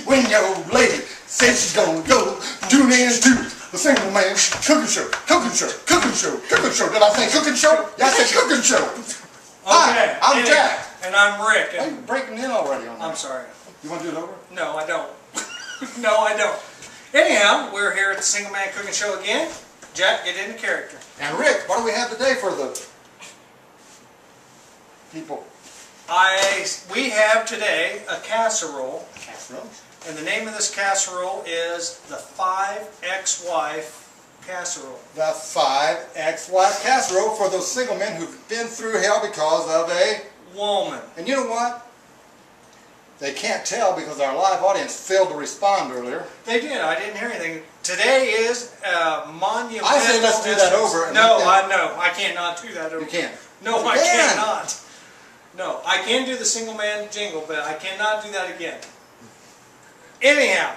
When your lady says she's gonna go, tune in to the Single Man Cooking Show. Cooking Show. Cooking Show. Cooking Show. Did I say cooking show? Yeah, I said cooking show. Okay. Hi, I'm Jack. And I'm Rick. Are you breaking in already on that? I'm sorry. You want to do it over? No, I don't. No, I don't. Anyhow, we're here at the Single Man Cooking Show again. Jack, get into character. And Rick, what do we have today for the people? We have today a casserole. Casserole? And the name of this casserole is the 5-ex-wife casserole. The 5-ex-wife casserole for those single men who've been through hell because of a woman. And you know what? They can't tell because our live audience failed to respond earlier. They did. I didn't hear anything. Today is monumental. I say let's do that over. No, I cannot do that over. You can't. No, I cannot. No, I can do the single man jingle, but I cannot do that again. Anyhow.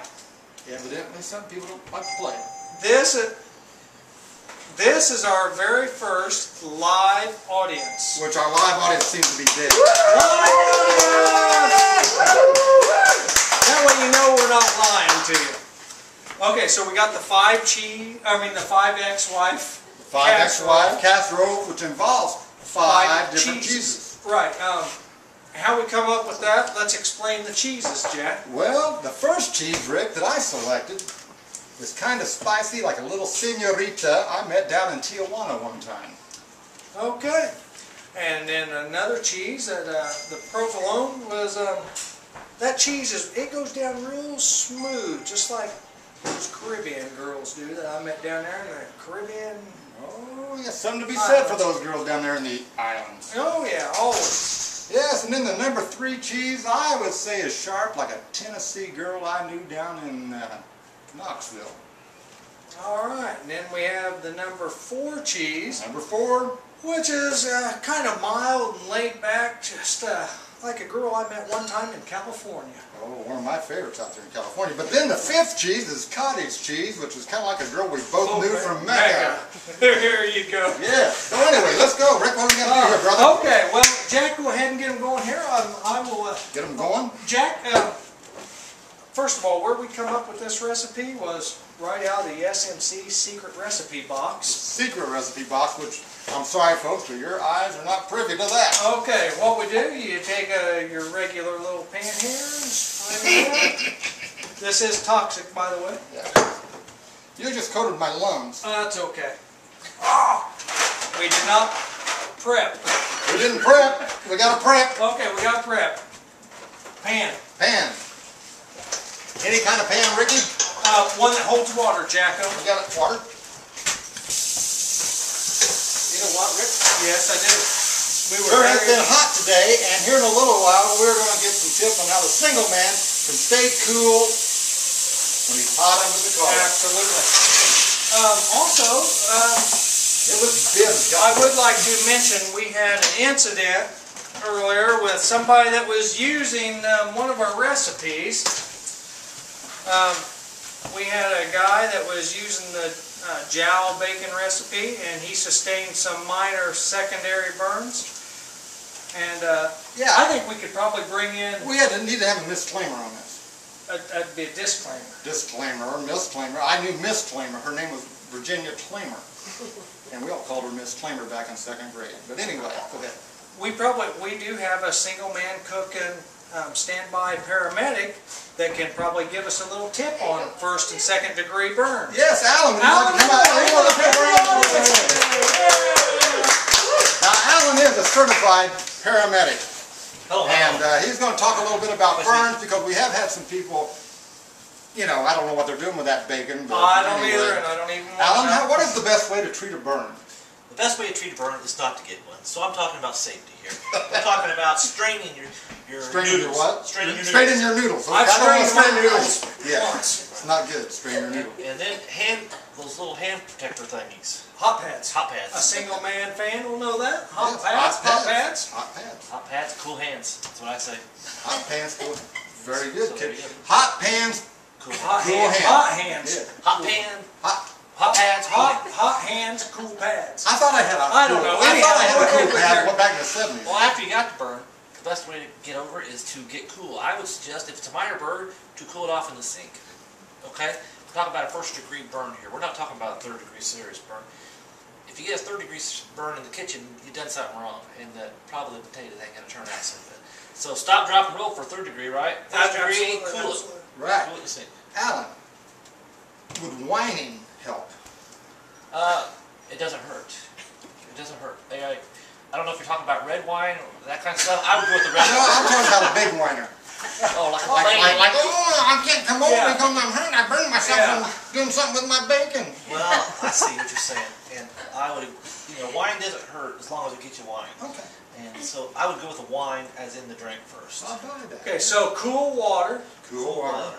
Evidently some people don't like to play. This is our very first live audience. Which our live audience seems to be dead. That way you know we're not lying to you. Okay, so we got the 5-ex-wife. The 5-ex-wife casserole, which involves five different cheeses. Right. How we come up with that? Let's explain the cheeses, Jack. Well, the first cheese, Rick, that I selected is kind of spicy, like a little senorita I met down in Tijuana one time. Okay. And then another cheese, that the provolone was, that cheese it goes down real smooth, just like those Caribbean girls do that I met down there in the Caribbean. Oh, yes, something to be said for those girls down there in the islands. Oh, yeah, always. Yes, and then the number 3 cheese, I would say is sharp, like a Tennessee girl I knew down in Knoxville. All right, and then we have the number 4 cheese. Number 4. Which is kind of mild and laid back, just like a girl I met one time in California. Oh, one of my favorites out there in California. But then the 5th cheese is cottage cheese, which is kind of like a girl we both knew from Mecca. There you go. Yeah. So anyway, let's go. Rick, what are we going to do here, brother? Okay, well, Jack, go ahead and get them going here. I will... Get them going? Jack, first of all, where we come up with this recipe was right out of the SMC secret recipe box. Secret recipe box, which, I'm sorry folks, but your eyes are not privy to that. Okay, what we do, you take your regular little pan here and spray it. This is toxic, by the way. Yeah. You just coated my lungs. That's okay. We did not prep. We didn't prep. We got to prep. Okay, we got to prep. Pan. Pan. Any kind of pan, Ricky? One that holds water, Jacko. We got it water. You know what, Rick? Yes, I do. Sure has been hot today, and here in a little while we're going to get some tips on how the single man can stay cool when he's hot under the collar. Absolutely. Also, it was big. I would like to mention we had an incident earlier with somebody that was using one of our recipes. We had a guy that was using the jowl bacon recipe, and he sustained some minor secondary burns. And yeah, I think we could probably bring in... We need to have a disclaimer on this. That'd be a disclaimer. Disclaimer or misclaimer. I knew Miss Claimer. Her name was Virginia Claimer. And we all called her Miss Claimer back in 2nd grade. But anyway, go ahead. We do have a single man cooking standby paramedic that can probably give us a little tip on 1st and 2nd degree burns. Yes, Alan, would you like to come out? Now, Alan is a certified paramedic. Oh, and he's going to talk a little bit about burns because we have had some people, you know, I don't know what they're doing with that bacon. But I don't either, and I don't even want Alan, what is the best way to treat a burn? The best way to treat a burn is not to get one. So I'm talking about safety here. I'm talking about straining your straining noodles. Your what? Straining your noodles. Straining your noodles. I've strained my noodles once. It's not good. Strain your noodles. And then those little hand protector thingies. Hot pads. Hot pads. A single man fan will know that. Hot Yes, pads. Hot pads. Hot pads. Hot pads, cool hands. That's what I say. Hot pans, cool. Very good, So kid. Hot pans, cool Hot cool hands. hands. Hot hands. Yeah. Hot pan. Hot Hot pads, hot hands, cool pads. I thought I had a I don't know. I thought I had a Anyhow, cool pad back in the 70s. Well, after you got the burn, the best way to get over it is to get cool. I would suggest, if it's a minor burn, to cool it off in the sink. Okay? We're talking about a first-degree burn here. We're not talking about a third-degree serious burn. If you get a third-degree burn in the kitchen, you've done something wrong, and probably the potatoes ain't going to turn out so good. So stop, drop, and roll for third degree, right? First degree, cool it. Right. Cool it in the sink. Alan, would whining help? It doesn't hurt. It doesn't hurt. I don't know if you're talking about red wine or that kind of stuff. I would go with the red No, wine. I'm talking about a big whiner. Oh, like a Like, oh, I can't come over Yeah. because I'm hurt. I burned myself Yeah. from doing something with my bacon. Well, I see what you're saying, and I would, wine doesn't hurt as long as it gets you wine. Okay. And so I would go with the wine as in the drink first. I'll buy that. Okay, so cool water, Cool water.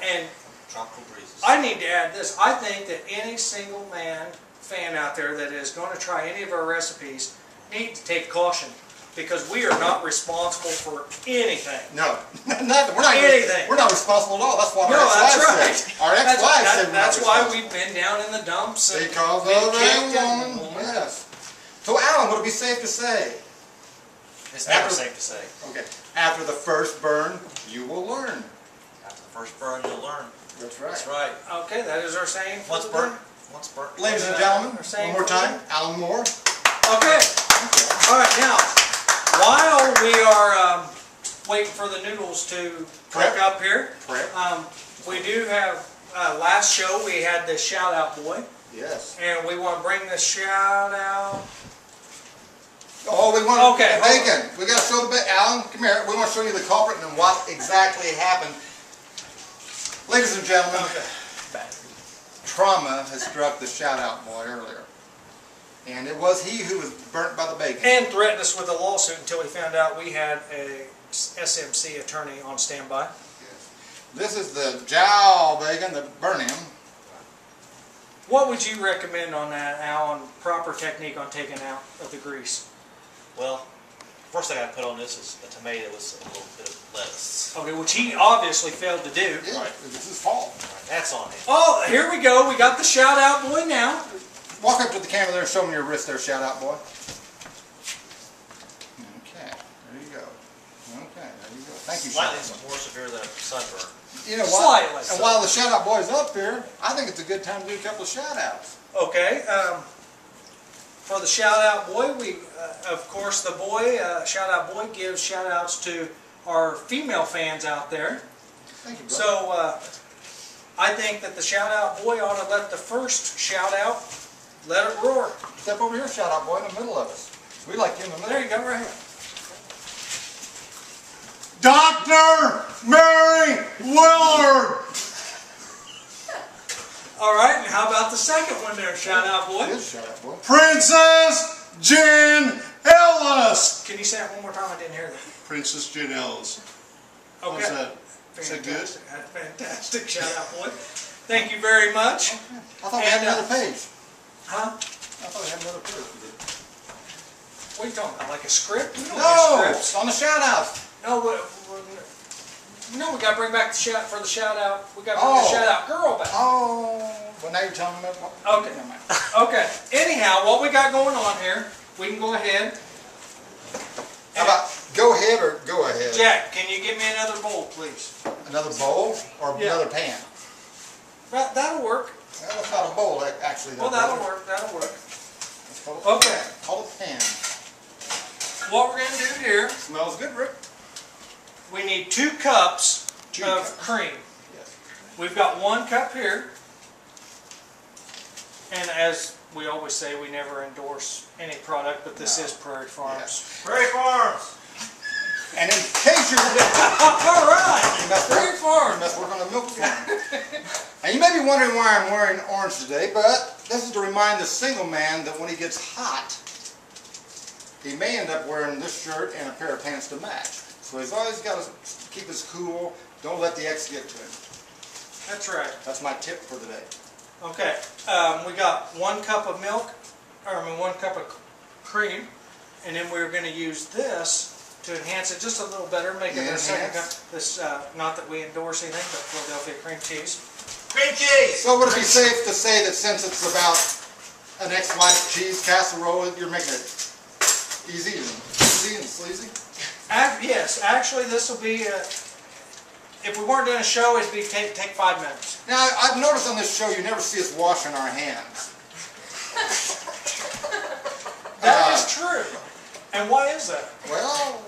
and Tropical breezes. I need to add this. I think that any single man fan out there that is going to try any of our recipes need to take caution, because we are not responsible for anything. No, nothing. Anything. We're not responsible at all. That's what No, our that's ex-wives right. say. Our ex-wives say we're not That's why responsible. we've been down in the dumps and Because been of kicked that and- woman. Yes. So, Alan, would it be safe to say? It's never After- safe to say. Okay. After the first burn, you will learn. After the first burn, you'll learn. That's right. That's right. Okay, that is our saying for Once the burnt, day. once burnt. Ladies and gentlemen, We're saying one more for the time, Alan Moore. Okay. All right, now, while we are waiting for the noodles to cook Prep. up here, Prep. we do have, last show we had the shout out boy, Yes. and we want to bring the shout out. Oh, we want Okay, the bacon. We got to show the bacon. Alan, come here. We want to show you the culprit and what exactly happened. Ladies and gentlemen, trauma has struck the shout-out boy earlier. And it was he who was burnt by the bacon. And threatened us with a lawsuit until we found out we had a SMC attorney on standby. Yes. This is the jowl bacon that burned him. What would you recommend on that, Al, on proper technique on taking out of the grease? Well, first thing I put on this is a tomato with a little bit of lettuce. Okay, which he obviously failed to do. Yeah, Right. it's his fault. Right, that's on him. Oh, here we go. We got the shout out boy now. Walk up to the camera there and show me your wrist there, shout-out boy. Okay, there you go. Okay, there you go. Thank you, Slightly shout-out boy. more severe than a sunburn. You know, Slightly. and while the shout-out boy's up here, I think it's a good time to do a couple of shout-outs. Okay. For the shout out boy, we, of course, the boy, shout out boy gives shout outs to our female fans out there. Thank you, brother. So, I think that the shout out boy ought to let the first shout out, let it roar. Step over here, shout-out boy, in the middle of us. We like you in the middle. There you go, right here. Dr. Mary Willard! All right, and how about the second one there, shout out boy? Good shout-out boy. Princess Jen Ellis. Can you say it one more time? I didn't hear that. Princess Jen Ellis. Okay. How's that? Is that good? Fantastic. Fantastic shout out boy. Thank you very much. I thought we had And, another page. Huh? I thought we had another page. What are you talking about? Like a script? We don't No! do scripts. On the shout-outs. No, no, we got to bring back the shout for the shout out. We got to bring the Oh. shout out girl back. Oh, well now you're telling me what? Okay. Never mind. Okay. Anyhow, what we got going on here, we can go ahead. How about go ahead or go ahead? Jack, can you give me another bowl, please? Another bowl or Yeah. another pan? That'll work. Well, that's not a bowl, actually. Well, that'll work. That'll work. Let's call it, Okay. call it pan. What we're going to do here, Smells good, Rick. we need 2 cups Two of cups. cream. Yes. We've got 1 cup here. And as we always say, we never endorse any product, but this No. is Prairie Farms. Prairie Farms! And in case you're All right! Prairie Farms! must work on the milk farm. And you may be wondering why I'm wearing orange today, but this is to remind the single man that when he gets hot, he may end up wearing this shirt and a pair of pants to match. So he's always got to keep his cool. Don't let the X get to him. That's right. That's my tip for the day. Okay, we got 1 cup of milk, or 1 cup of cream, and then we're going to use this to enhance it just a little better, make it our second cup. Enhance. This, not that we endorse anything, but Philadelphia cream cheese. Cream cheese! So would it be safe to say that since it's about an ex-wife cheese casserole, you're making it easy and sleazy? Yes, actually this will be, if we weren't doing a show, it'd be take 5 minutes. Now, I've noticed on this show you never see us washing our hands. That is true. And why is that? Well,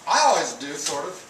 I always do, sort of.